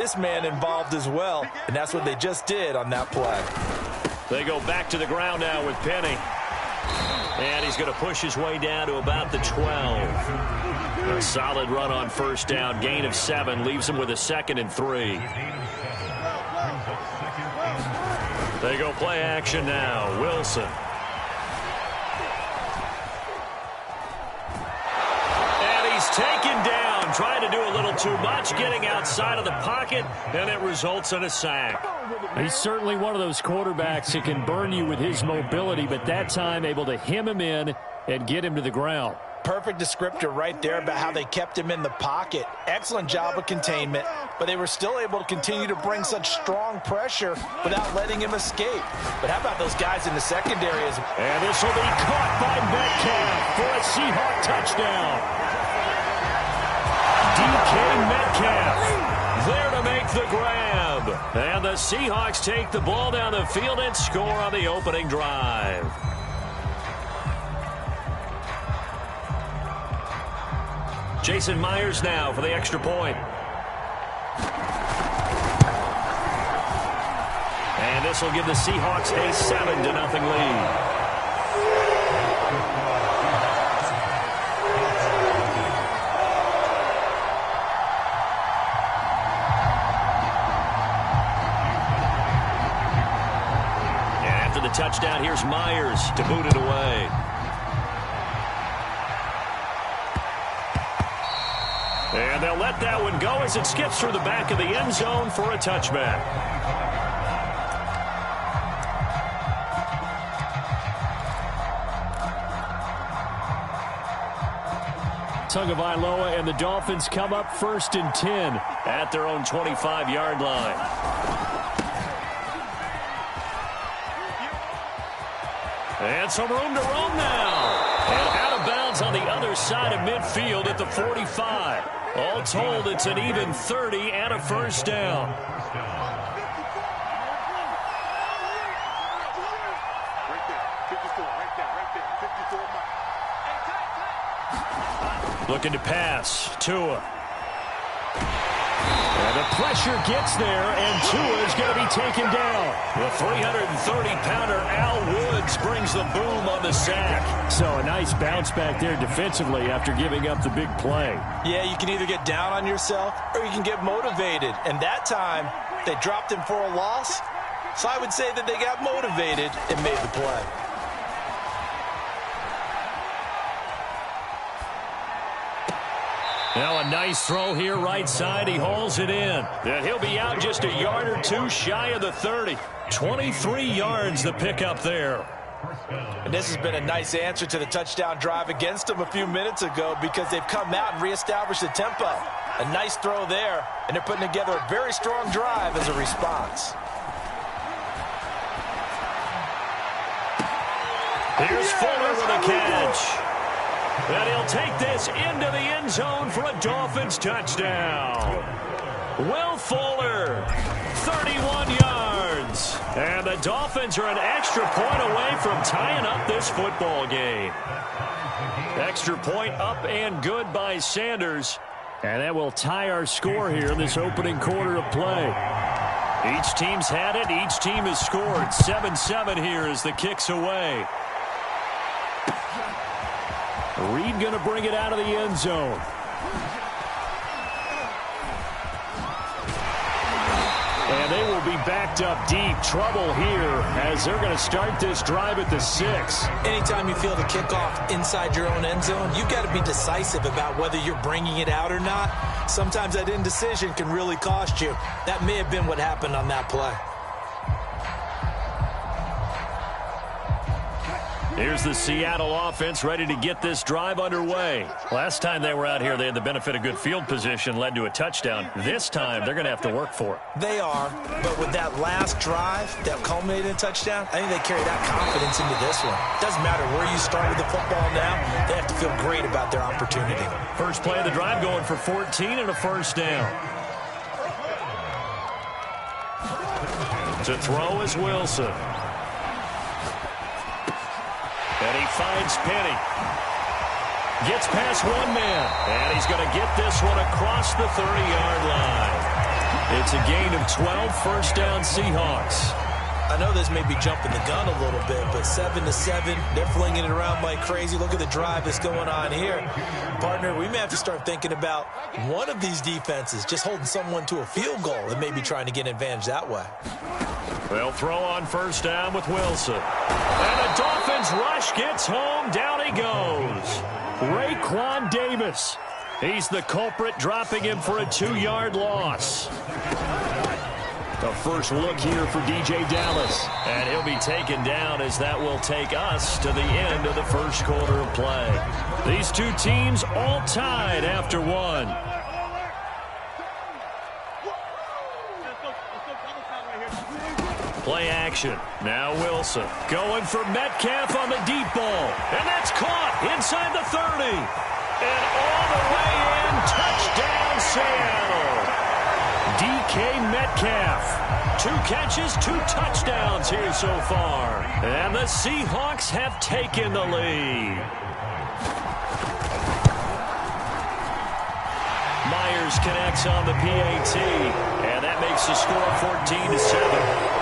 this man involved as well, and that's what they just did on that play. They go back to the ground now with Penny. And he's going to push his way down to about the 12. A solid run on first down. Gain of 7 leaves him with a 2nd and 3. They go play action now. Wilson. And he's taken down. Trying to do a little too much. Getting outside of the pocket. And it results in a sack. He's certainly one of those quarterbacks that can burn you with his mobility, but that time able to hem him in and get him to the ground. Perfect descriptor right there about how they kept him in the pocket. Excellent job of containment, but they were still able to continue to bring such strong pressure without letting him escape. But how about those guys in the secondary? And this will be caught by Metcalf for a Seahawk touchdown. DK Metcalf there to make the grab. And the Seahawks take the ball down the field and score on the opening drive. Jason Myers now for the extra point. And this will give the Seahawks a 7-0 lead. Touchdown. Here's Myers to boot it away. And they'll let that one go as it skips through the back of the end zone for a touchback. Tagovailoa and the Dolphins come up 1st and 10 at their own 25-yard line. And some room to roam now. And out of bounds on the other side of midfield at the 45. All told, it's an even 30 and a first down. Looking to pass. Tua. And the pressure gets there, and Tua is going to be taken down. The 330-pounder Al Woods brings the boom on the sack. So a nice bounce back there defensively after giving up the big play. Yeah, you can either get down on yourself or you can get motivated. And that time, they dropped him for a loss. So I would say that they got motivated and made the play. Now a nice throw here right side. He hauls it in. And he'll be out just a yard or two shy of the 30. 23 yards the pickup there. And this has been a nice answer to the touchdown drive against them a few minutes ago because they've come out and reestablished the tempo. A nice throw there, and they're putting together a very strong drive as a response. Here's Fuller with a catch. And he'll take this into the end zone for a Dolphins touchdown. Will Fuller, 31 yards. And the Dolphins are an extra point away from tying up this football game. Extra point up and good by Sanders. And that will tie our score here in this opening quarter of play. Each team's had it. Each team has scored. 7-7 here as the kick's away. Reed going to bring it out of the end zone. And they will be backed up deep. Trouble here as they're going to start this drive at the 6. Anytime you feel the kickoff inside your own end zone, you've got to be decisive about whether you're bringing it out or not. Sometimes that indecision can really cost you. That may have been what happened on that play. Here's the Seattle offense ready to get this drive underway. Last time they were out here, they had the benefit of good field position, led to a touchdown. This time, they're going to have to work for it. They are, but with that last drive that culminated in a touchdown, I think they carry that confidence into this one. Doesn't matter where you start with the football now, they have to feel great about their opportunity. First play of the drive going for 14 and a first down. To throw is Wilson. And he finds Penny. Gets past one man. And he's going to get this one across the 30-yard line. It's a gain of 12, first down Seahawks. I know this may be jumping the gun a little bit, but 7-7, they're flinging it around like crazy. Look at the drive that's going on here. Partner, we may have to start thinking about one of these defenses just holding someone to a field goal and maybe trying to get an advantage that way. They'll throw on first down with Wilson. And the Dolphins rush gets home. Down he goes. Raekwon Davis. He's the culprit, dropping him for a 2-yard loss. The first look here for DJ Dallas. And he'll be taken down as that will take us to the end of the first quarter of play. These two teams all tied after one. Play action. Now Wilson going for Metcalf on the deep ball. And that's caught inside the 30. And all the way in. Touchdown, Seattle. DK Metcalf. 2 catches, 2 touchdowns here so far. And the Seahawks have taken the lead. Myers connects on the PAT. And that makes the score 14-7.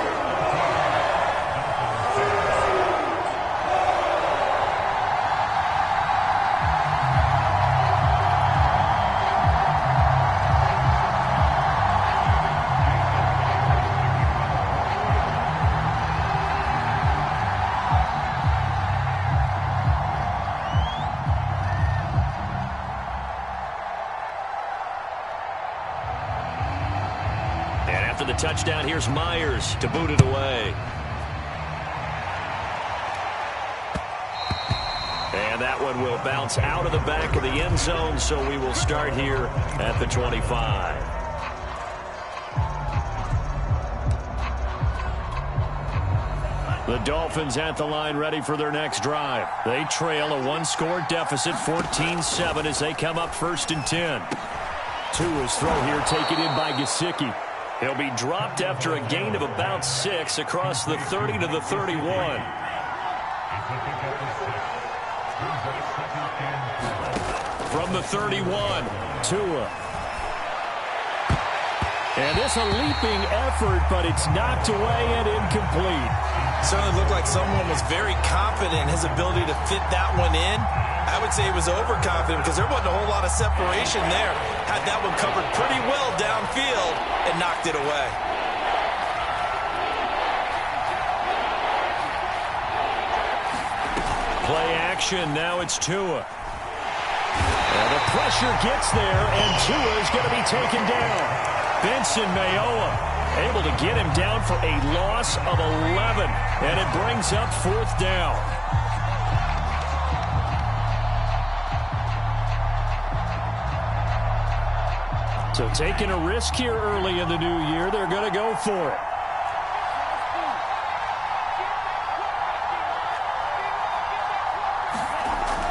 The touchdown, here's Myers to boot it away. And that one will bounce out of the back of the end zone, so we will start here at the 25. The Dolphins at the line ready for their next drive. They trail a 1-score deficit, 14-7 as they come up 1st and 10. Tua's throw here taken in by Gesicki. He'll be dropped after a gain of about 6 across the 30 to the 31. From the 31, Tua. And this a leaping effort, but it's knocked away and incomplete. Certainly looked like someone was very confident in his ability to fit that one in. I would say he was overconfident because there wasn't a whole lot of separation there. Had that one covered pretty well downfield and knocked it away. Play action. Now it's Tua. And the pressure gets there, and Tua is going to be taken down. Benson Mayowa able to get him down for a loss of 11, and it brings up 4th down. So taking a risk here early in the new year, they're going to go for it.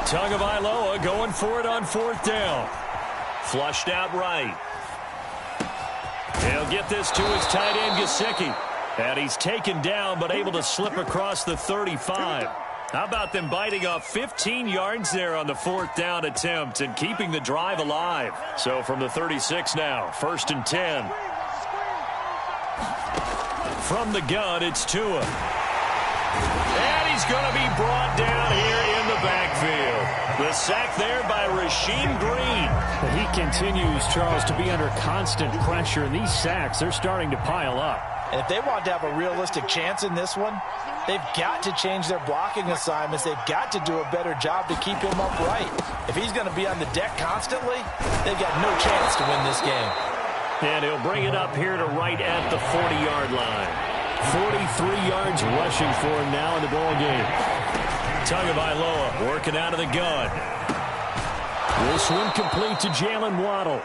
Tagovailoa going for it on 4th down. Flushed out right. He'll get this to his tight end, Gesicki. And he's taken down, but able to slip across the 35. How about them biting off 15 yards there on the 4th down attempt and keeping the drive alive? So from the 36 now, 1st and 10. From the gun, it's Tua. And he's going to be brought down here in the backfield. The sack there by Rasheem Green. He continues, Charles, to be under constant pressure, and these sacks, they're starting to pile up. And if they want to have a realistic chance in this one, they've got to change their blocking assignments. They've got to do a better job to keep him upright. If he's going to be on the deck constantly, they've got no chance to win this game. And he'll bring it up here to right at the 40-yard line. 43 yards rushing for him now in the ball game. Tagovailoa working out of the gun. This one complete to Jalen Waddle.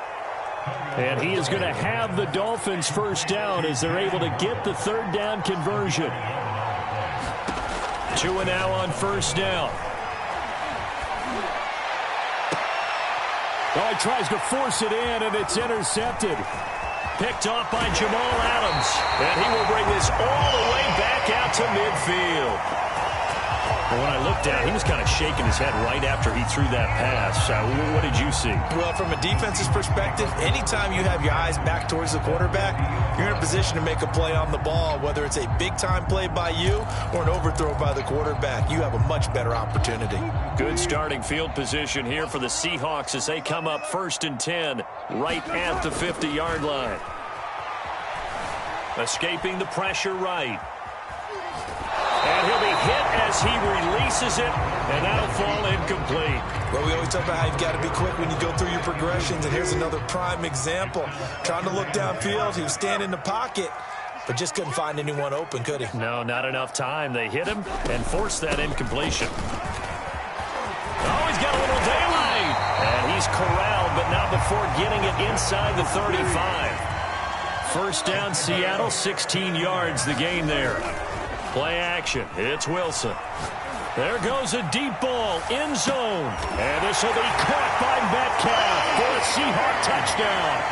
And he is going to have the Dolphins first down as they're able to get the 3rd down conversion. Tua now on 1st down. Oh, he tries to force it in, and it's intercepted. Picked off by Jamal Adams. And he will bring this all the way back out to midfield. Well, when I looked down, he was kind of shaking his head right after he threw that pass. What did you see? Well, from a defense's perspective, anytime you have your eyes back towards the quarterback, you're in a position to make a play on the ball, whether it's a big-time play by you or an overthrow by the quarterback. You have a much better opportunity. Good starting field position here for the Seahawks as they come up 1st and 10 right at the 50-yard line. Escaping the pressure right. And he'll be hit as he releases it, and that'll fall incomplete. Well, we always talk about how you've got to be quick when you go through your progressions, and here's another prime example. Trying to look downfield, he was standing in the pocket, but just couldn't find anyone open, could he? No, not enough time. They hit him and forced that incompletion. Oh, he's got a little daylight. And he's corralled, but not before getting it inside the 35. 1st down, Seattle, 16 yards the gain there. Play action. It's Wilson. There goes a deep ball, end zone. And this will be caught by Metcalf for a Seahawk touchdown.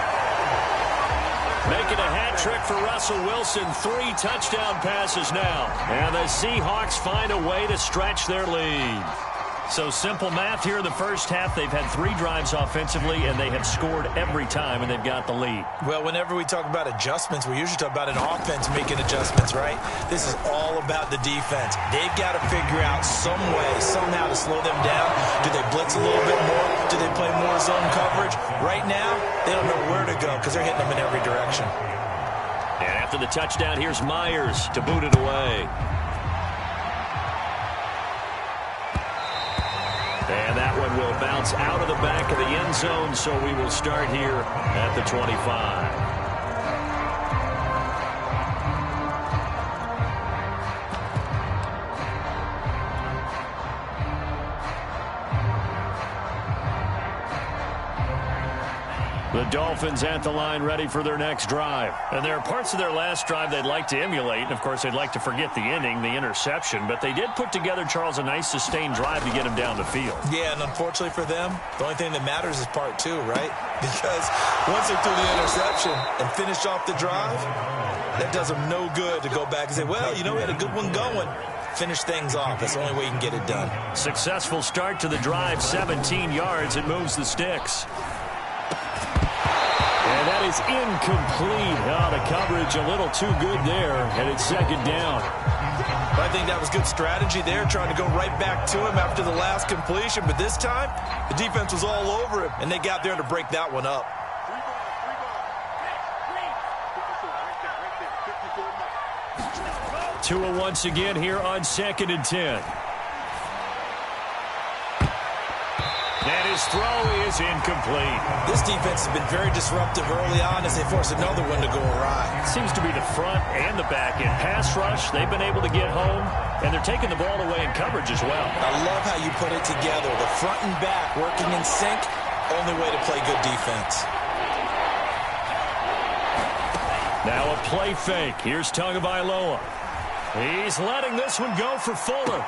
Making a hat trick for Russell Wilson. 3 touchdown passes now. And the Seahawks find a way to stretch their lead. So simple math here in the first half. They've had 3 drives offensively, and they have scored every time, and they've got the lead. Well, whenever we talk about adjustments, we usually talk about an offense making adjustments, right? This is all about the defense. They've got to figure out some way, somehow to slow them down. Do they blitz a little bit more? Do they play more zone coverage? Right now, they don't know where to go because they're hitting them in every direction. And after the touchdown, here's Myers to boot it away. And that one will bounce out of the back of the end zone, so we will start here at the 25. The Dolphins at the line ready for their next drive. And there are parts of their last drive they'd like to emulate. And, of course, they'd like to forget the inning, the interception. But they did put together, Charles, a nice sustained drive to get him down the field. Yeah, and unfortunately for them, the only thing that matters is part 2, right? Because once they threw the interception and finished off the drive, that does them no good to go back and say, well, you know, we had a good one going. Finish things off. That's the only way you can get it done. Successful start to the drive, 17 yards. It moves the sticks. And that is incomplete. Oh, the coverage a little too good there, and it's 2nd down. I think that was good strategy there, trying to go right back to him after the last completion. But this time, the defense was all over him, and they got there to break that one up. Tua once again here on 2nd and 10. And his throw is incomplete. This defense has been very disruptive early on as they force another one to go awry. Seems to be the front and the back end. Pass rush, they've been able to get home, and they're taking the ball away in coverage as well. I love how you put it together. The front and back working in sync, only way to play good defense. Now a play fake. Here's Tagovailoa. He's letting this one go for Fuller.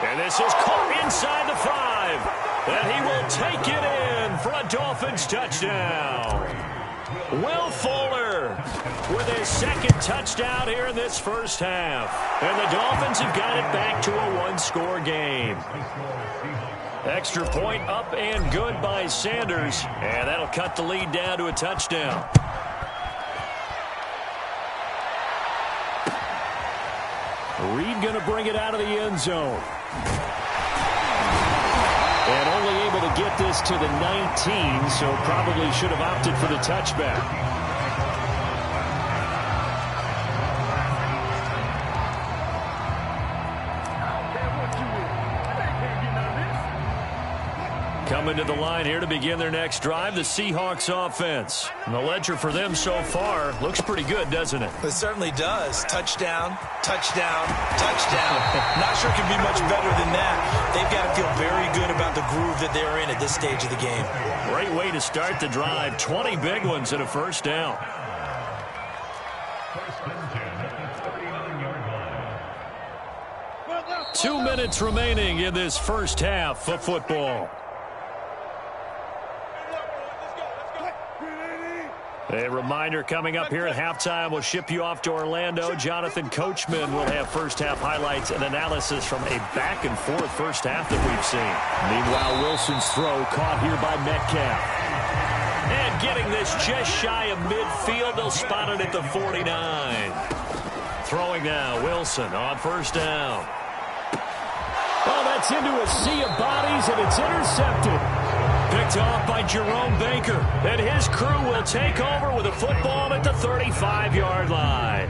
And this is caught inside the 5. And he will take it in for a Dolphins touchdown. Will Fuller with his 2nd touchdown here in this first half. And the Dolphins have got it back to a 1-score game. Extra point up and good by Sanders. And that'll cut the lead down to a touchdown. Reed going to bring it out of the end zone. And only able to get this to the 19, so probably should have opted for the touchback. Coming to the line here to begin their next drive, the Seahawks offense. And the ledger for them so far looks pretty good, doesn't it? It certainly does. Touchdown, touchdown, touchdown. Not sure it can be much better than that. They've got to feel very good about the groove that they're in at this stage of the game. Great way to start the drive. 20 big ones and a first down. Two minutes remaining in this first half of football. A reminder coming up here at halftime. We'll ship you off to Orlando. Jonathan Coachman will have first-half highlights and analysis from a back-and-forth first half that we've seen. Meanwhile, Wilson's throw caught here by Metcalf. And getting this just shy of midfield. They'll spot it at the 49. Throwing now, Wilson on first down. Oh, that's into a sea of bodies, and it's intercepted. Picked off by Jerome Baker. And his crew will take over with a football at the 35-yard line.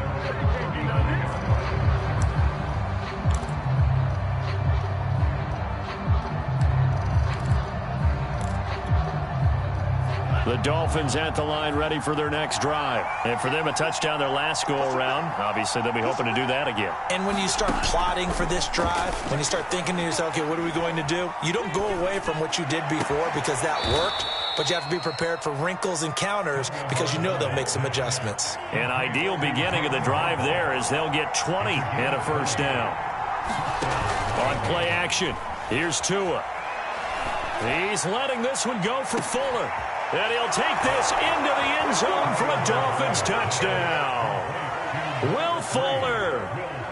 The Dolphins at the line ready for their next drive. And for them, a touchdown their last go-around. Obviously, they'll be hoping to do that again. And when you start plotting for this drive, when you start thinking to yourself, okay, what are we going to do? You don't go away from what you did before because that worked, but you have to be prepared for wrinkles and counters because you know they'll make some adjustments. An ideal beginning of the drive there as they'll get 20 and a first down. On play action, here's Tua. He's letting this one go for Fuller. And he'll take this into the end zone for a Dolphins touchdown. Will Fuller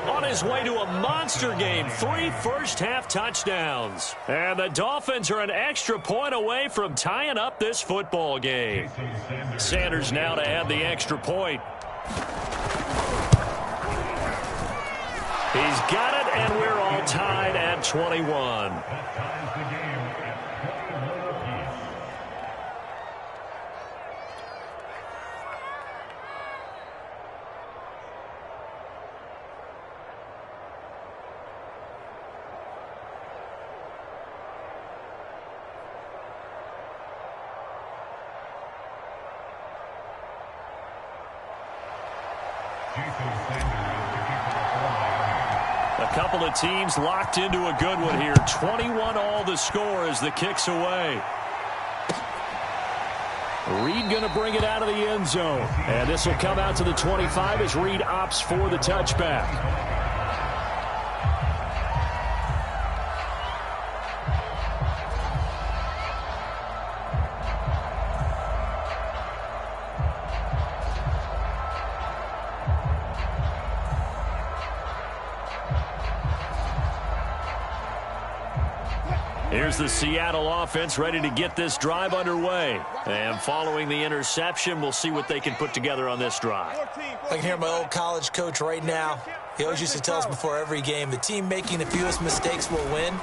on his way to a monster game. 3 first-half touchdowns. And the Dolphins are an extra point away from tying up this football game. Sanders now to add the extra point. He's got it, and we're all tied at 21. A couple of teams locked into a good one here. 21 all the score as the kick's away. Reed going to bring it out of the end zone. And this will come out to the 25 as Reed opts for the touchback. Here's the Seattle offense ready to get this drive underway. And following the interception, we'll see what they can put together on this drive. I can hear my old college coach right now. He always used to tell us before every game, the team making the fewest mistakes will win.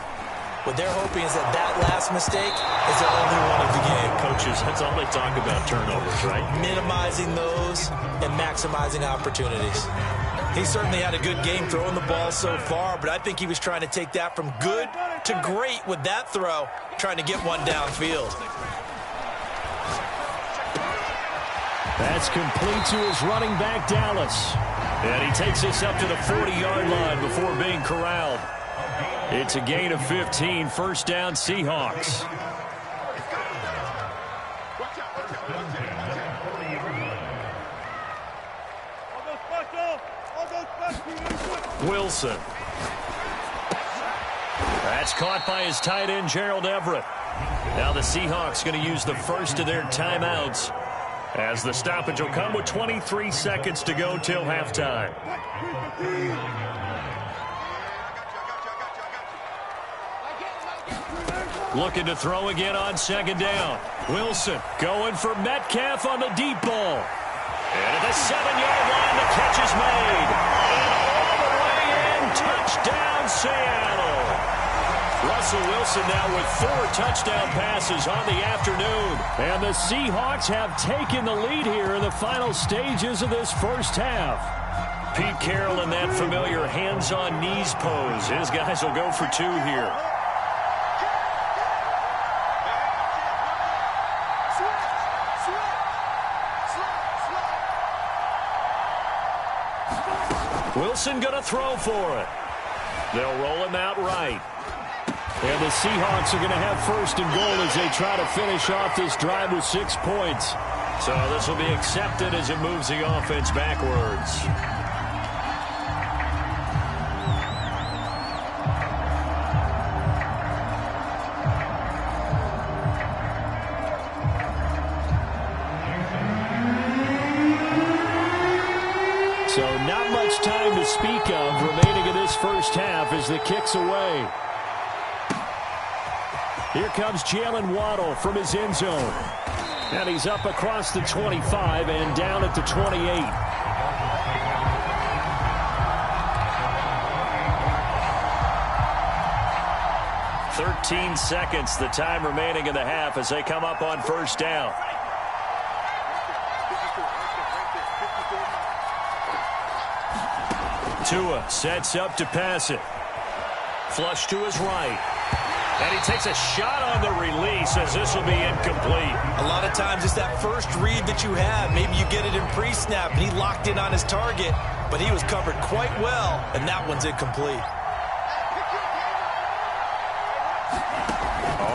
What they're hoping is that that last mistake is the only one of the game. Coaches, that's all they talk about, turnovers, right? Minimizing those and maximizing opportunities. He certainly had a good game throwing the ball so far, but I think he was trying to take that from good to great with that throw, trying to get one downfield. That's complete to his running back, Dallas. And he takes this up to the 40-yard line before being corralled. It's a gain of 15, first down Seahawks. Wilson. That's caught by his tight end, Gerald Everett. Now the Seahawks going to use the first of their timeouts as the stoppage will come with 23 seconds to go till halftime. Looking to throw again on second down. Wilson going for Metcalf on the deep ball. And at the 7-yard line, the catch is made. And all the way in, touchdown Seattle. Russell Wilson now with 4 touchdown passes on the afternoon. And the Seahawks have taken the lead here in the final stages of this first half. Pete Carroll in that familiar hands-on knees pose. His guys will go for 2 here. Wilson going to throw for it. They'll roll him out right. And the Seahawks are going to have first and goal as they try to finish off this drive with 6 points. So this will be accepted as it moves the offense backwards. So not much time to speak of remaining in this first half as the kick's away. Here comes Jalen Waddle from his end zone. And he's up across the 25 and down at the 28. 13 seconds, the time remaining in the half as they come up on first down. Tua sets up to pass it. Flush to his right. And he takes a shot on the release as this will be incomplete. A lot of times it's that first read that you have. Maybe you get it in pre-snap and he locked in on his target, but he was covered quite well, and that one's incomplete.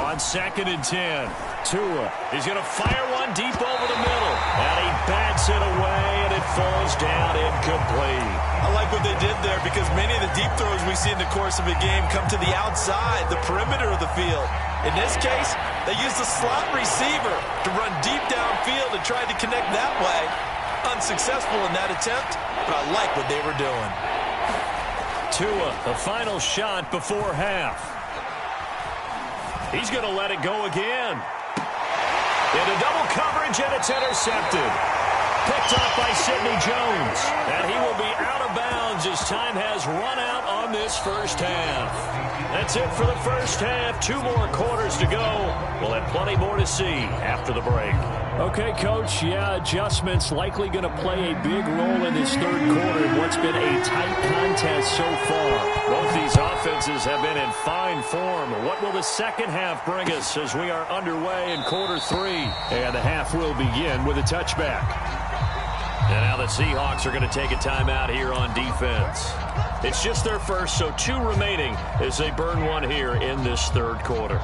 On 2nd and 10, Tua is going to fire one deep over the middle. And he bats it away, and it falls down incomplete. I like what they did there because many of the deep throws we see in the course of a game come to the outside, the perimeter of the field. In this case, they used the slot receiver to run deep downfield and tried to connect that way. Unsuccessful in that attempt, but I like what they were doing. Tua, the final shot before half. He's going to let it go again. Into double coverage, and it's intercepted. Picked off by Sidney Jones. And he will be out of bounds as time has run out on this first half. That's it for the first half. 2 more quarters to go. We'll have plenty more to see after the break. Okay, Coach, yeah, adjustments likely going to play a big role in this third quarter in what's been a tight contest so far. Both these offenses have been in fine form. What will the second half bring us as we are underway in quarter 3? And the half will begin with a touchback. And now the Seahawks are going to take a timeout here on defense. It's just their first, so 2 remaining as they burn one here in this third quarter.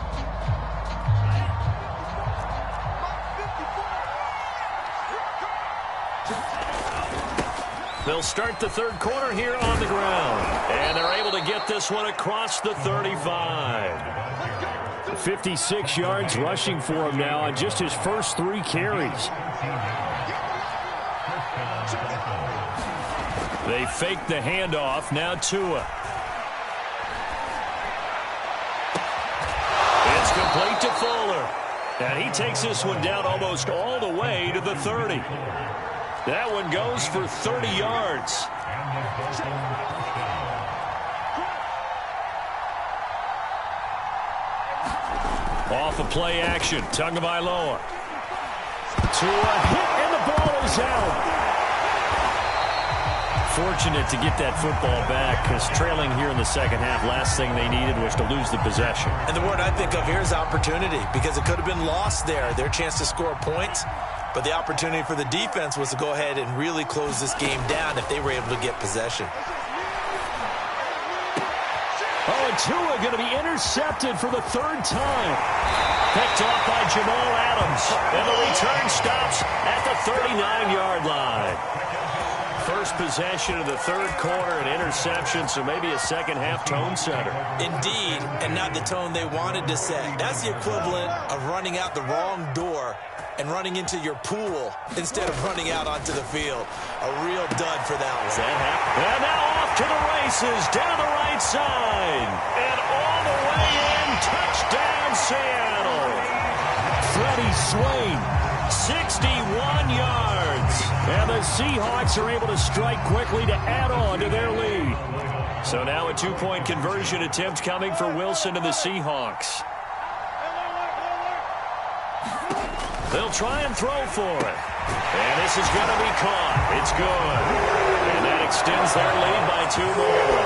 They'll start the third quarter here on the ground. And they're able to get this one across the 35. 56 yards rushing for him now on just his first 3 carries. They fake the handoff. Now Tua. It's complete to Fuller. And he takes this one down almost all the way to the 30. That one goes for 30 yards. Off of play action. Tagovailoa. Tua hit, and the ball is out. Fortunate to get that football back because trailing here in the second half, last thing they needed was to lose the possession. And the word I think of here is opportunity because it could have been lost there. Their chance to score points. But the opportunity for the defense was to go ahead and really close this game down if they were able to get possession. Oh, and Tua going to be intercepted for the 3rd time. Picked off by Jamal Adams. And the return stops at the 39-yard line. First possession of the third quarter, an interception, so maybe a second-half tone setter. Indeed, and not the tone they wanted to set. That's the equivalent of running out the wrong door and running into your pool instead of running out onto the field. A real dud for that one. And now off to the races, down the right side. And all the way in, touchdown Seattle. Freddie Swain. 61 yards. And the Seahawks are able to strike quickly to add on to their lead. So now a 2-point conversion attempt coming for Wilson and the Seahawks. They'll try and throw for it. And this is going to be caught. It's good. And that extends their lead by 2 more.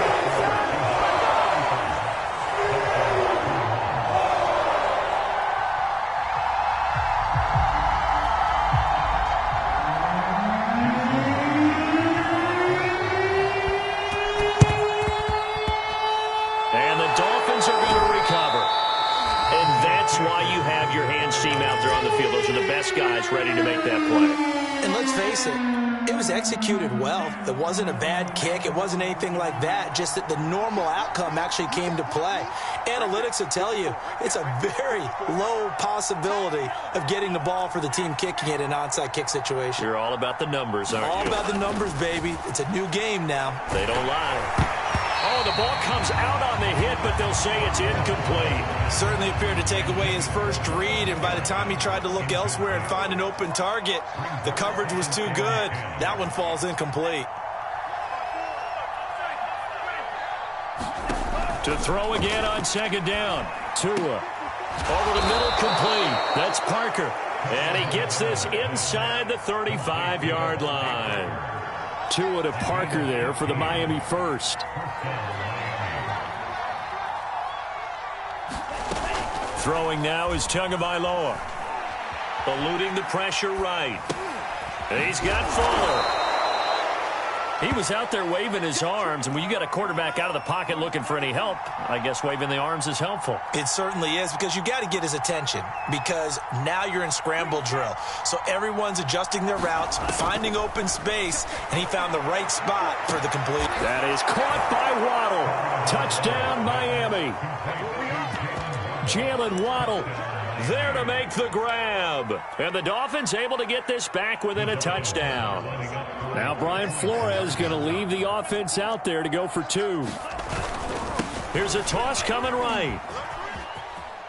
Guys ready to make that play. And let's face it, It was executed well. It wasn't a bad kick. It wasn't anything like that. Just that the normal outcome actually came to play. Analytics will tell you it's a very low possibility of getting the ball for the team kicking it in an onside kick situation. You're all about the numbers, aren't you? All about the numbers, baby. It's a new game now. They don't lie. Oh, the ball comes out on the hit, but they'll say it's incomplete. Certainly appeared to take away his first read, and by the time he tried to look elsewhere and find an open target, the coverage was too good. That one falls incomplete. To throw again on second down. Tua. Over the middle, complete. That's Parker. And he gets this inside the 35-yard line. Tua to Parker there for the Miami first. Throwing now is Tagovailoa. Eluding the pressure right. He's got Fuller. He was out there waving his arms, and when you got a quarterback out of the pocket looking for any help, I guess waving the arms is helpful. It certainly is, because you got to get his attention, because now you're in scramble drill. So everyone's adjusting their routes, finding open space, and he found the right spot for the complete. That is caught by Waddle. Touchdown, Miami. Jalen Waddle there to make the grab. And the Dolphins able to get this back within a touchdown. Now Brian Flores going to leave the offense out there to go for two. Here's a toss coming right.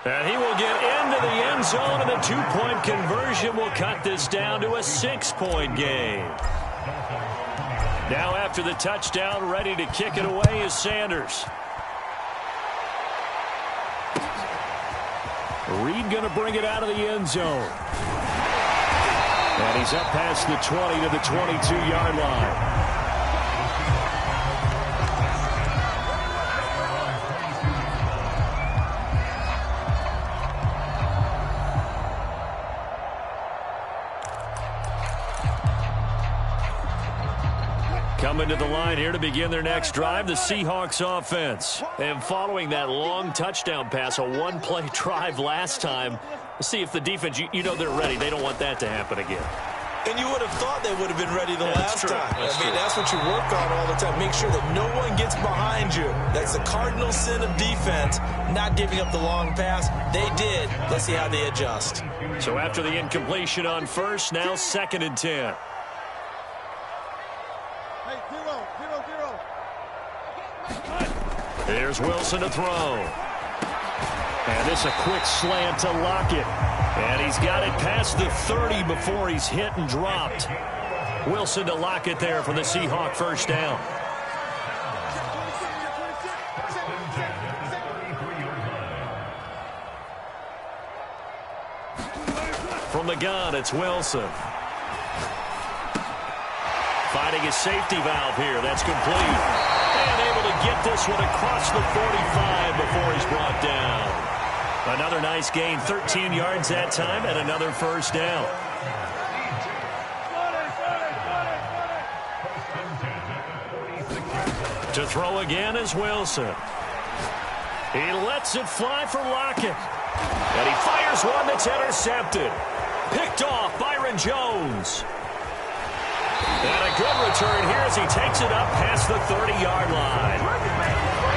And he will get into the end zone, and the two-point conversion will cut this down to a 6-point game. Now after the touchdown, ready to kick it away is Sanders. Reed going to bring it out of the end zone. And he's up past the 20 to the 22-yard line. Coming to the line here to begin their next drive, the Seahawks offense. And following that long touchdown pass, a one-play drive last time, let's see if the defense, you know they're ready. They don't want that to happen again. And you would have thought they would have been ready the last time. That's what you work on all the time. Make sure that no one gets behind you. That's the cardinal sin of defense, not giving up the long pass. They did. Let's see how they adjust. So after the incompletion on first, now 2nd and 10. Here's Wilson to throw. And this a quick slant to Lockett. And he's got it past the 30 before he's hit and dropped. Wilson to Lockett there for the Seahawk first down. From the gun, it's Wilson. Finding his safety valve here. That's complete. And able to get this one across the 45 before he's brought down. Another nice gain, 13 yards that time, and another first down. To throw again is Wilson. He lets it fly for Lockett. And he fires one that's intercepted. Picked off Byron Jones. And a good return here as he takes it up past the 30-yard line.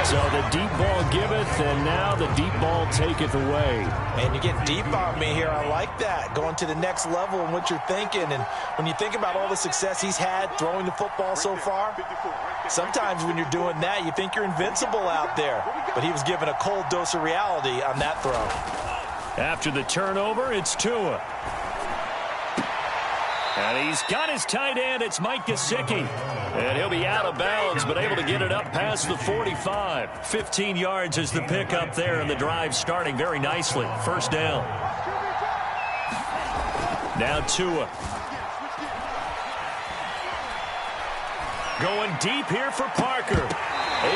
So the deep ball giveth, and now the deep ball taketh away. And you get deep on me here. I like that. Going to the next level in what you're thinking. And when you think about all the success he's had throwing the football so far, sometimes when you're doing that, you think you're invincible out there. But he was given a cold dose of reality on that throw. After the turnover, it's Tua. And he's got his tight end. It's Mike Gesicki. And he'll be out of bounds, but able to get it up past the 45. 15 yards is the pickup there, and the drive starting very nicely. First down. Now Tua. Going deep here for Parker.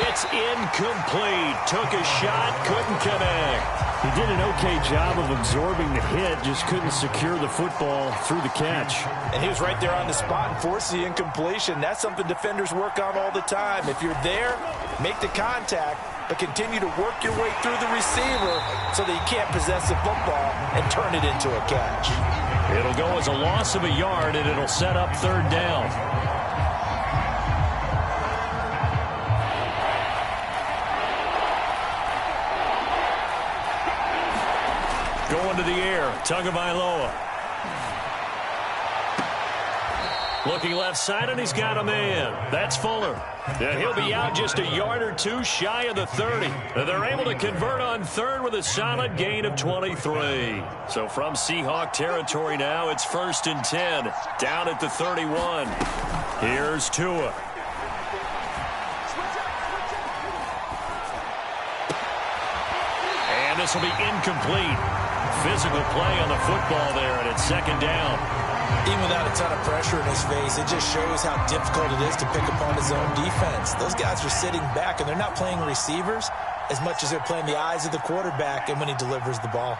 It's incomplete. Took a shot, couldn't connect. He did an okay job of absorbing the hit, just couldn't secure the football through the catch. And he was right there on the spot and forced the incompletion. That's something defenders work on all the time. If you're there, make the contact, but continue to work your way through the receiver so that you can't possess the football and turn it into a catch. It'll go as a loss of a yard, and it'll set up third down. Going to the air, Tagovailoa. Looking left side, and he's got a man. That's Fuller. And he'll be out just a yard or two shy of the 30. And they're able to convert on third with a solid gain of 23. So from Seahawk territory now, it's 1st and 10. Down at the 31. Here's Tua. And this will be incomplete. Physical play on the football there, and it's 2nd down. Even without a ton of pressure in his face, it just shows how difficult it is to pick apart his own defense. Those guys are sitting back, and they're not playing receivers as much as they're playing the eyes of the quarterback and when he delivers the ball.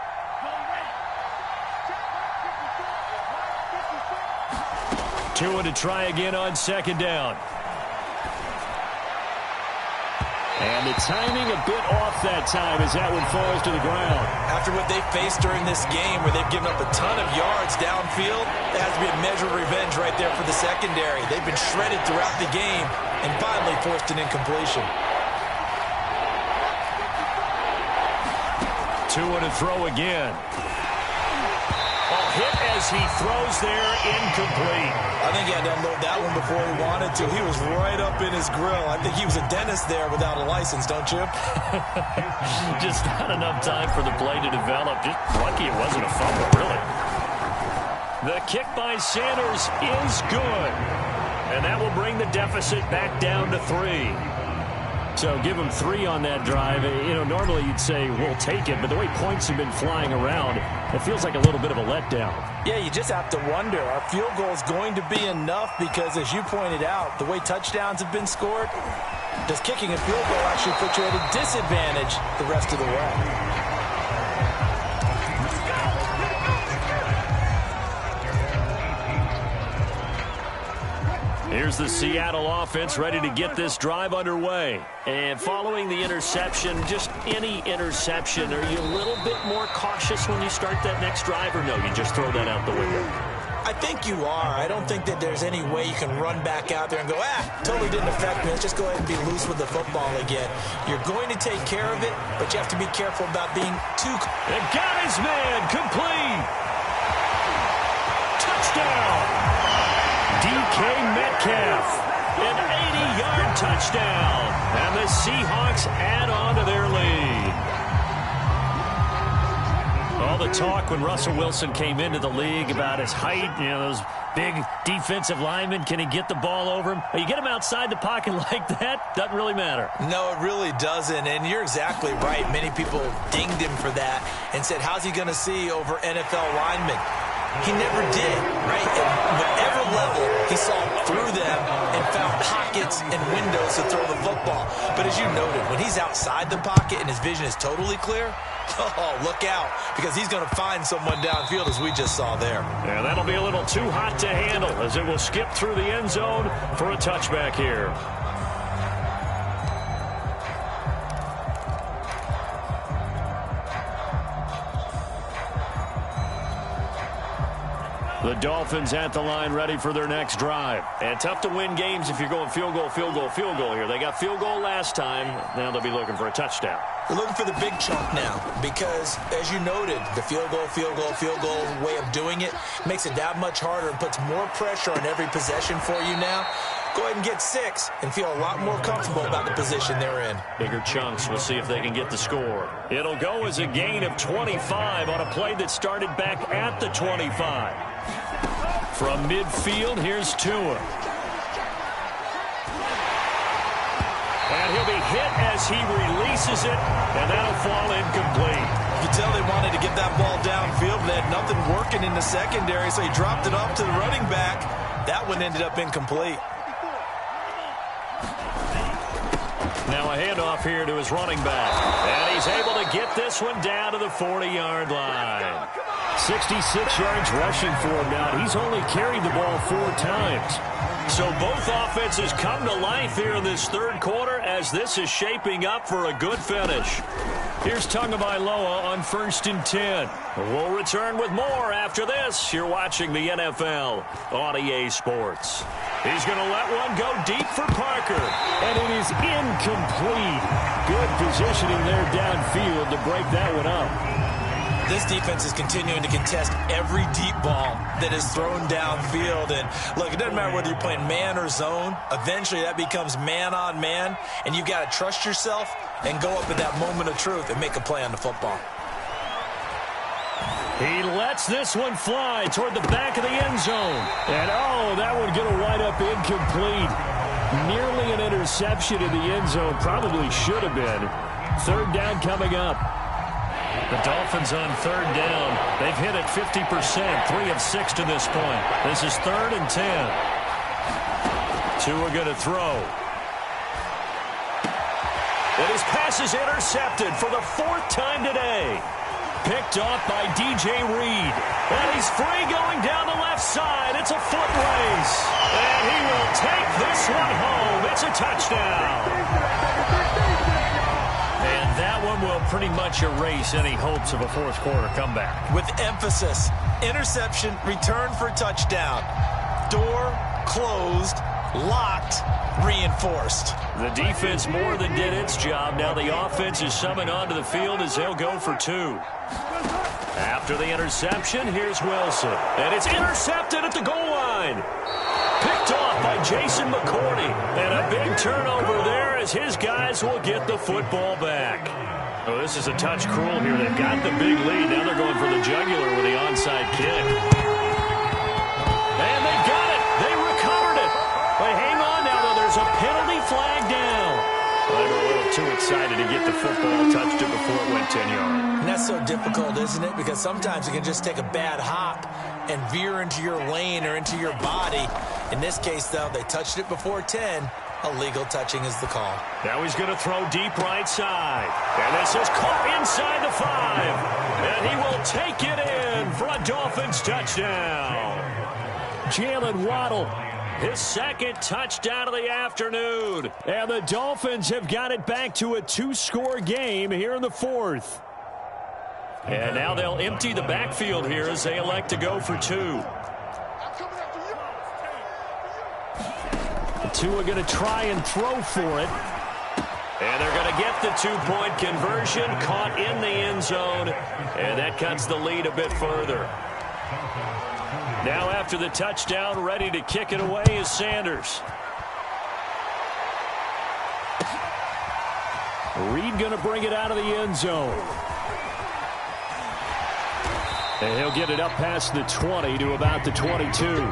Tua to try again on 2nd down. And the timing a bit off that time as that one falls to the ground. After what they faced during this game where they've given up a ton of yards downfield, there has to be a measure of revenge right there for the secondary. They've been shredded throughout the game and finally forced an incompletion. Tua to throw again. Hit as he throws there, incomplete. I think he had to unload that one before he wanted to. He was right up in his grill. I think he was a dentist there without a license, don't you? Just not enough time for the play to develop. Just lucky it wasn't a fumble, really. The kick by Sanders is good. And that will bring the deficit back down to 3. So give them 3 on that drive. You know, normally you'd say, we'll take it, but the way points have been flying around, it feels like a little bit of a letdown. Yeah, you just have to wonder, are field goals going to be enough? Because as you pointed out, the way touchdowns have been scored, does kicking a field goal actually put you at a disadvantage the rest of the way? Here's the Seattle offense ready to get this drive underway. And following the interception, just any interception, are you a little bit more cautious when you start that next drive, or no, you just throw that out the window? I think you are. I don't think that there's any way you can run back out there and go, totally didn't affect me. Let's just go ahead and be loose with the football again. You're going to take care of it, but you have to be careful about being too... And got his man, complete. Touchdown. DK Metcalf, an 80-yard touchdown, and the Seahawks add on to their lead. All the talk when Russell Wilson came into the league about his height, you know, those big defensive linemen, can he get the ball over him? You get him outside the pocket like that, doesn't really matter. No, it really doesn't, and you're exactly right. Many people dinged him for that and said, how's he going to see over NFL linemen? He never did, right? At whatever level, he saw through them and found pockets and windows to throw the football. But as you noted, when he's outside the pocket and his vision is totally clear, oh, look out, because he's going to find someone downfield, as we just saw there. Yeah, that'll be a little too hot to handle as it will skip through the end zone for a touchback here. The Dolphins at the line ready for their next drive. And tough to win games if you're going field goal, field goal, field goal here. They got field goal last time. Now they'll be looking for a touchdown. They're looking for the big chunk now because, as you noted, the field goal way of doing it makes it that much harder and puts more pressure on every possession for you now. Go ahead and get 6 and feel a lot more comfortable about the position they're in. Bigger chunks. We'll see if they can get the score. It'll go as a gain of 25 on a play that started back at the 25. From midfield, here's Tua. And he'll be hit as he releases it, and that'll fall incomplete. You can tell they wanted to get that ball downfield, but they had nothing working in the secondary, so he dropped it off to the running back. That one ended up incomplete. Now a handoff here to his running back. And he's able to get this one down to the 40-yard line. 66 yards rushing for him now. He's only carried the ball 4 times. So both offenses come to life here in this third quarter as this is shaping up for a good finish. Here's Tagovailoa on 1st and 10. We'll return with more after this. You're watching the NFL on EA Sports. He's going to let one go deep for Parker. And it is incomplete. Good positioning there downfield to break that one up. This defense is continuing to contest every deep ball that is thrown downfield. And look, it doesn't matter whether you're playing man or zone. Eventually that becomes man on man. And you've got to trust yourself and go up at that moment of truth and make a play on the football. He lets this one fly toward the back of the end zone. And oh, that one going to wind up incomplete. Nearly an interception in the end zone. Probably should have been. 3rd down coming up. The Dolphins on 3rd down. They've hit it 50%, 3 of 6 to this point. This is 3rd and 10. Tua going to throw. And his pass is intercepted for the 4th time today. Picked off by DJ Reed. And he's free going down the left side. It's a foot race. And he will take this one home. It's a touchdown. And that one will pretty much erase any hopes of a 4th quarter comeback. With emphasis, interception, return for touchdown. Door closed, locked, reinforced. The defense more than did its job. Now the offense is summoned onto the field as they'll go for 2. After the interception, here's Wilson. And it's intercepted at the goal line. Picked off by Jason McCourty. And a big turnover there as his guys will get the football back. Oh, this is a touch cruel here. They've got the big lead. Now they're going for the jugular with the onside kick. And they got it. They recovered it. But hang on now, though. There's a penalty flag down. Well, they were a little too excited to get the football, touched it before it went 10 yards. And that's so difficult, isn't it? Because sometimes you can just take a bad hop and veer into your lane or into your body. In this case, though, they touched it before 10. Illegal touching is the call. Now he's going to throw deep right side. And this is caught inside the 5. And he will take it in for a Dolphins touchdown. Jalen Waddle. His 2nd touchdown of the afternoon. And the Dolphins have got it back to a 2-score game here in the 4th. And now they'll empty the backfield here as they elect to go for 2. Tua going to try and throw for it. And they're going to get the 2-point conversion, caught in the end zone. And that cuts the lead a bit further. Now after the touchdown, ready to kick it away is Sanders. Reed going to bring it out of the end zone. And he'll get it up past the 20 to about the 22.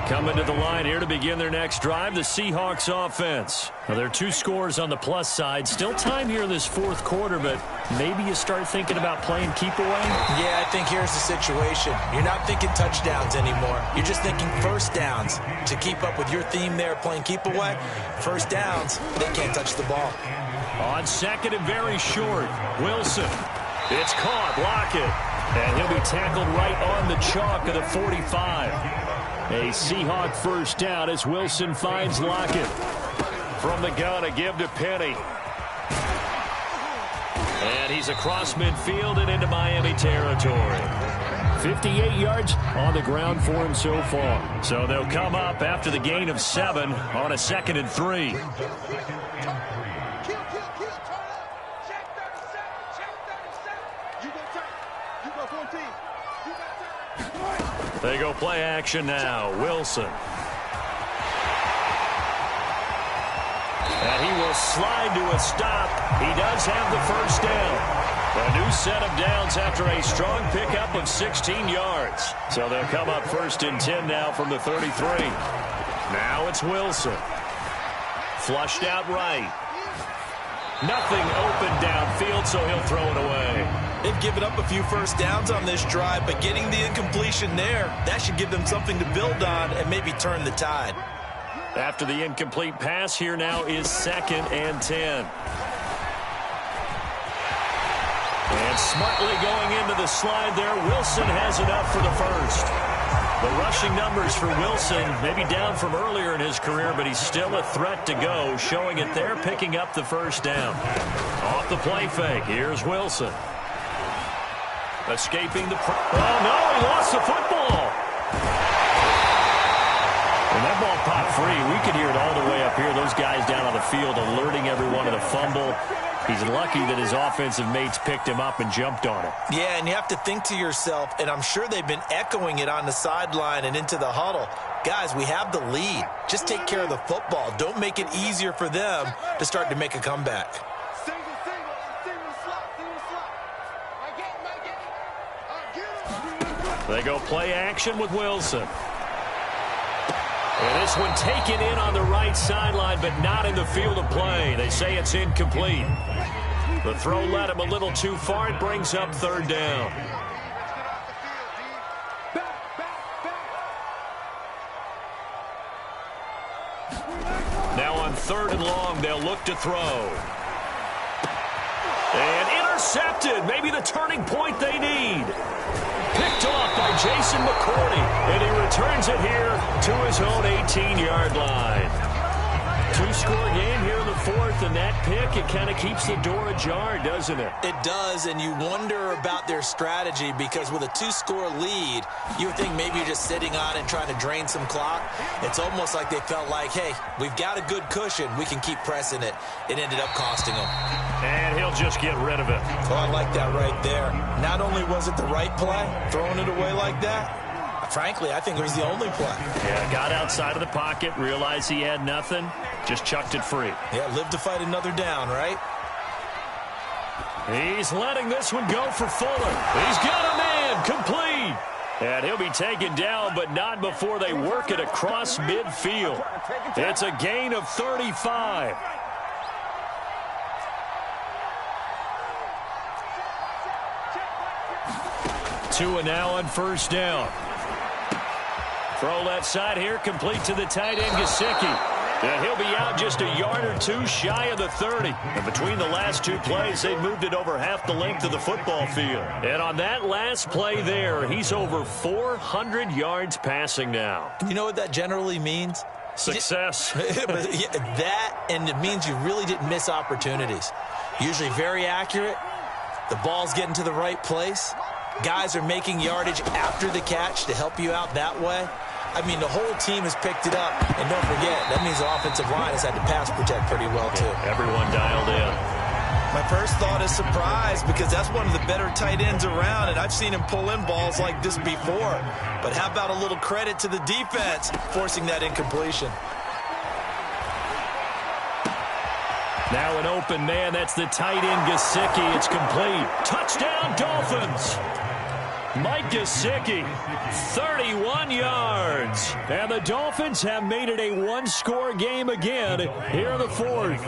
Coming to the line here to begin their next drive, the Seahawks offense. Now, there are 2 scores on the plus side. Still time here in this 4th quarter, but maybe you start thinking about playing keep away? Yeah, I think here's the situation. You're not thinking touchdowns anymore. You're just thinking first downs. To keep up with your theme there, playing keep away, first downs, they can't touch the ball. On 2nd and very short, Wilson. It's caught, Lockett. And he'll be tackled right on the chalk of the 45. A Seahawk first down as Wilson finds Lockett. From the gun, a give to Penny. And he's across midfield and into Miami territory. 58 yards on the ground for him so far. So they'll come up after the gain of 7 on a 2nd and 3. They go play action now. Wilson. And he will slide to a stop. He does have the first down. A new set of downs after a strong pickup of 16 yards. So they'll come up 1st and 10 now from the 33. Now it's Wilson. Flushed out right. Nothing open downfield, so he'll throw it away. They've given up a few first downs on this drive, but getting the incompletion there, that should give them something to build on and maybe turn the tide. After the incomplete pass, here now is 2nd and 10. And smartly going into the slide there, Wilson has enough for the first. The rushing numbers for Wilson, maybe down from earlier in his career, but he's still a threat to go, showing it there, picking up the first down. Off the play fake, here's Wilson. Escaping the... Oh, no, he lost the football. And that ball popped free. We could hear it all the way up here. Those guys down on the field alerting everyone of the fumble. He's lucky that his offensive mates picked him up and jumped on it. Yeah, and you have to think to yourself, and I'm sure they've been echoing it on the sideline and into the huddle. Guys, we have the lead. Just take care of the football. Don't make it easier for them to start to make a comeback. They go play action with Wilson. And this one taken in on the right sideline, but not in the field of play. They say it's incomplete. The throw led him a little too far. It brings up third down. Now on third and long, they'll look to throw. And intercepted. Maybe the turning point they need. Picked off by Jason McCourty, and he returns it here to his own 18-yard line. Two-score game here in the fourth, and that pick, it kind of keeps the door ajar, doesn't it? It does, and you wonder about their strategy because with a two-score lead, you would think maybe you're just sitting on it trying to drain some clock. It's almost like they felt like, hey, we've got a good cushion. We can keep pressing it. It ended up costing them. And he'll just get rid of it. Oh, I like that right there. Not only was it the right play, throwing it away like that, frankly, I think it was the only play. Yeah, got outside of the pocket, realized he had nothing, just chucked it free. Yeah, live to fight another down, right? He's letting this one go for Fuller. He's got a man, complete. And he'll be taken down, but not before they work it across midfield. It's a gain of 35. Tua now on first down. Throw left side here, complete to the tight end, Gesicki. And he'll be out just a yard or two shy of the 30. And between the last two plays, they moved it over half the length of the football field. And on that last play there, he's over 400 yards passing now. You know what that generally means? Success. That, and it means you really didn't miss opportunities. Usually very accurate. The ball's getting to the right place. Guys are making yardage after the catch to help you out that way. I mean, the whole team has picked it up. And don't forget, that means the offensive line has had to pass protect pretty well, too. Everyone dialed in. My first thought is surprise because that's one of the better tight ends around, and I've seen him pull in balls like this before. But how about a little credit to the defense forcing that incompletion? Now an open man. That's the tight end, Gesicki. It's complete. Touchdown, Dolphins. Mike Gesicki, 31 yards. And the Dolphins have made it a one-score game again here in the fourth.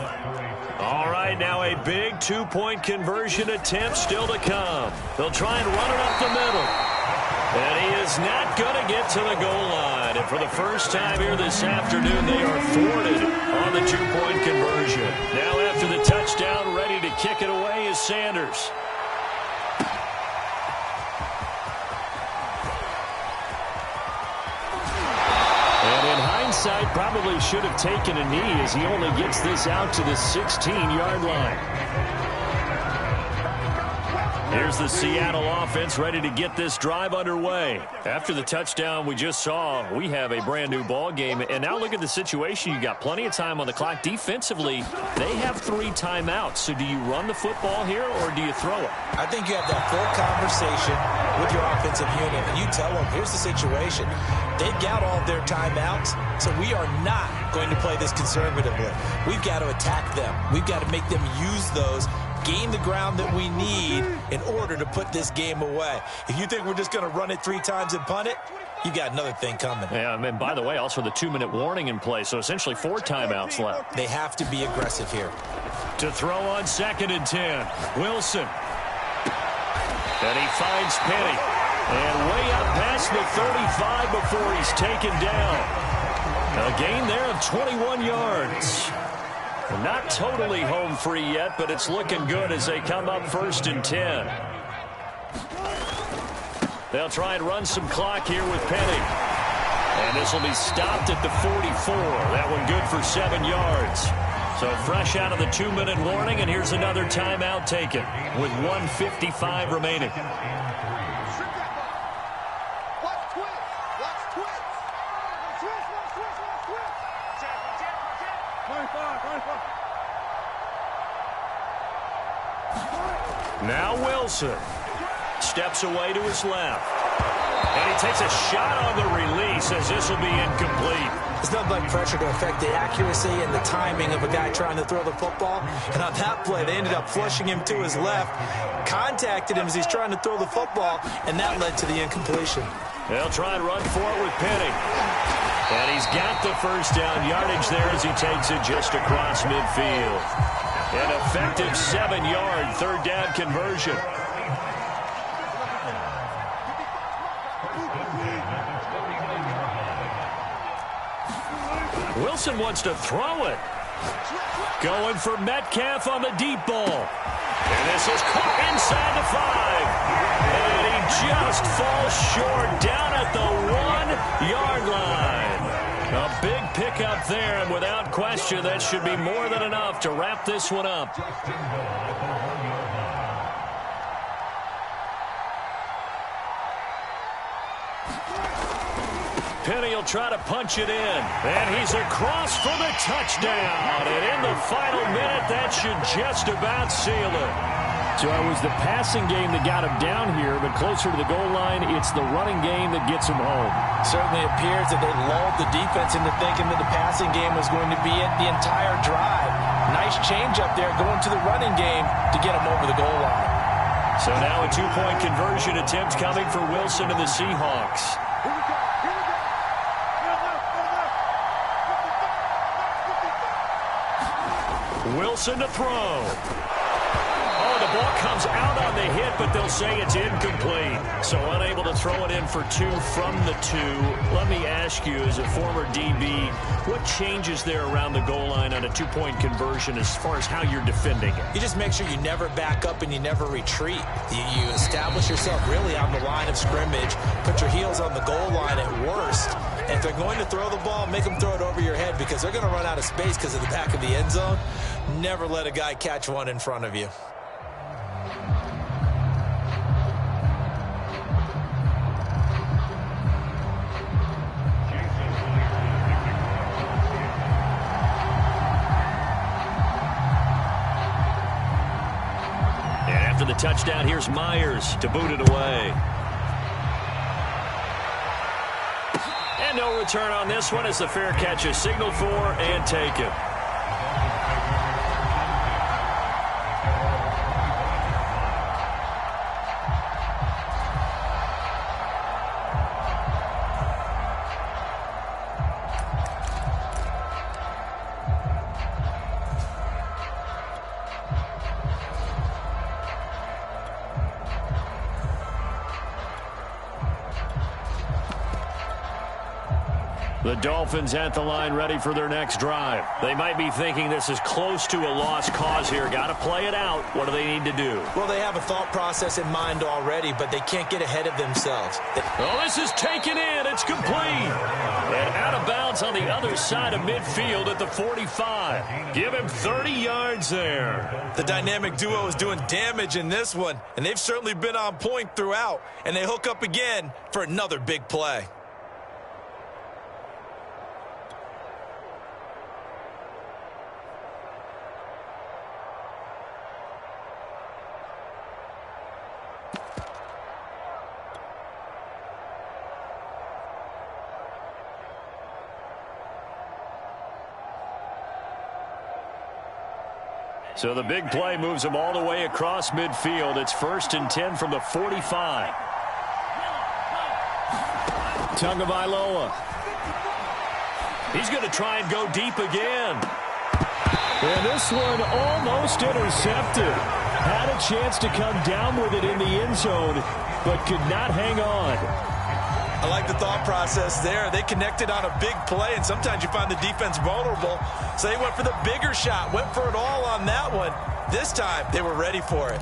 All right, now a big two-point conversion attempt still to come. They'll try and run it up the middle. And he is not going to get to the goal line. And for the first time here this afternoon, they are thwarted on the two-point conversion. Now after the touchdown, ready to kick it away is Sanders. And in hindsight, probably should have taken a knee as he only gets this out to the 16-yard line. Here's the Seattle offense ready to get this drive underway. After the touchdown we just saw, we have a brand new ball game. And now look at the situation. You got plenty of time on the clock. Defensively, they have 3 timeouts. So do you run the football here or do you throw it? I think you have that full conversation with your offensive unit. And you tell them, here's the situation. They've got all of their timeouts, so we are not going to play this conservatively. We've got to attack them. We've got to make them use those, gain the ground that we need in order to put this game away. If you think we're just going to run it 3 times and punt it, you got another thing coming. Yeah, and by the way, also the 2-minute warning in play, so essentially 4 timeouts left. They have to be aggressive here. To throw on 2nd and 10, Wilson. And he finds Penny. And way up past the 35 before he's taken down. A gain there of 21 yards. Not totally home free yet, but it's looking good as they come up 1st and 10. They'll try and run some clock here with Penny. And this will be stopped at the 44. That one good for 7 yards. So fresh out of the 2-minute warning, and here's another timeout taken with 1:55 remaining. Now Wilson steps away to his left. And he takes a shot on the release as this will be incomplete. There's nothing like pressure to affect the accuracy and the timing of a guy trying to throw the football. And on that play, they ended up flushing him to his left, contacted him as he's trying to throw the football, and that led to the incompletion. They'll try and run for it with Penny. And he's got the first down yardage there as he takes it just across midfield. An effective 7-yard third down conversion. Wilson wants to throw it. Going for Metcalf on the deep ball. And this is caught inside the 5. And he just falls short down at the 1-yard line. A big pickup there, and without question, that should be more than enough to wrap this one up. Penny will try to punch it in. And he's across for the touchdown. And in the final minute, that should just about seal it. So it was the passing game that got him down here, but closer to the goal line, it's the running game that gets him home. Certainly appears that they lulled the defense into thinking that the passing game was going to be it the entire drive. Nice change up there going to the running game to get him over the goal line. So now a 2-point conversion attempt coming for Wilson and the Seahawks. Wilson to throw. Oh, the ball comes out on the hit, but they'll say it's incomplete. So unable to throw it in for 2 from the 2. Let me ask you, as a former DB, what changes there around the goal line on a 2-point conversion as far as how you're defending it? You just make sure you never back up and you never retreat. You establish yourself really on the line of scrimmage, put your heels on the goal line at worst. And if they're going to throw the ball, make them throw it over your head because they're going to run out of space because of the back of the end zone. Never let a guy catch one in front of you. And after the touchdown, here's Myers to boot it away. And no return on this one as the fair catch is signaled for and taken. The Dolphins at the line ready for their next drive. They might be thinking this is close to a lost cause here. Got to play it out. What do they need to do? Well, they have a thought process in mind already, but they can't get ahead of themselves. Oh, this is taken in. It's complete. And out of bounds on the other side of midfield at the 45. Give him 30 yards there. The dynamic duo is doing damage in this one, and they've certainly been on point throughout. And they hook up again for another big play. So the big play moves him all the way across midfield. It's 1st and 10 from the 45. Tagovailoa. He's going to try and go deep again. And this one almost intercepted. Had a chance to come down with it in the end zone, but could not hang on. I like the thought process there. They connected on a big play, and sometimes you find the defense vulnerable. So they went for the bigger shot, went for it all on that one. This time, they were ready for it.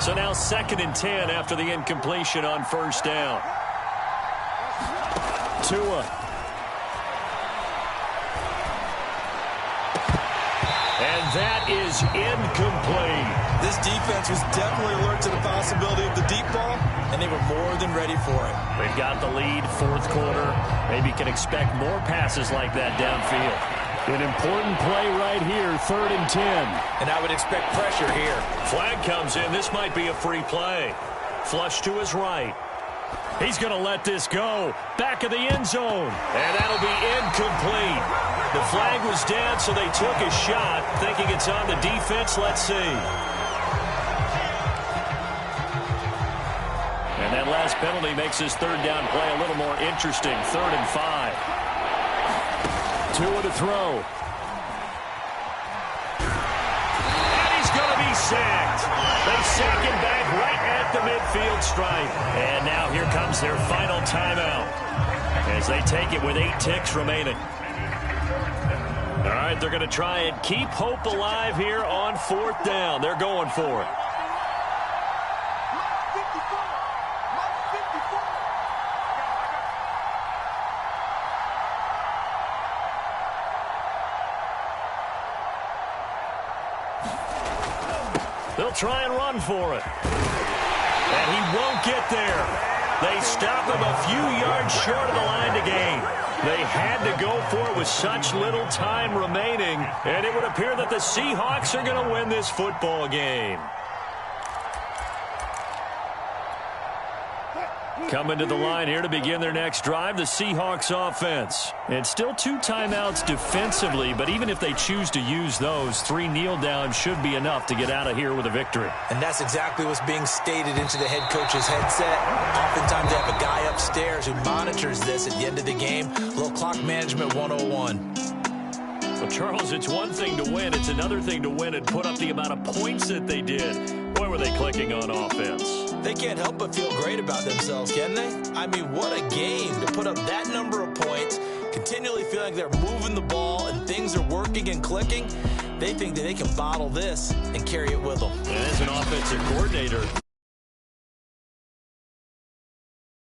So now 2nd and 10 after the incompletion on first down. Tua. And that is incomplete. This defense was definitely alert to the possibility of the deep ball, and they were more than ready for it. They've got the lead, 4th quarter. Maybe can expect more passes like that downfield. An important play right here, 3rd and 10. And I would expect pressure here. Flag comes in. This might be a free play. Flush to his right. He's going to let this go. Back of the end zone. And that'll be incomplete. The flag was down, so they took a shot, thinking it's on the defense. Let's see. And that last penalty makes his 3rd down play a little more interesting. 3rd and 5. Tua to throw. And he's going to be sacked. They sack him back right at the midfield stripe. And now here comes their final timeout as they take it with 8 ticks remaining. All right, they're going to try and keep hope alive here on 4th down. They're going for it. They'll try and run for it. And he won't get there. They stop him a few yards short of the line to gain. They had to go for it with such little time remaining, and it would appear that the Seahawks are going to win this football game. Coming to the line here to begin their next drive, the Seahawks offense. And still 2 timeouts defensively, but even if they choose to use those, 3 kneel downs should be enough to get out of here with a victory. And that's exactly what's being stated into the head coach's headset. Oftentimes they have a guy upstairs who monitors this at the end of the game. A little clock management 101. Well, Charles, it's one thing to win. It's another thing to win and put up the amount of points that they did. Boy, were they clicking on offense. They can't help but feel great about themselves, can they? I mean, what a game to put up that number of points, continually feeling like they're moving the ball and things are working and clicking. They think that they can bottle this and carry it with them. And as an offensive coordinator,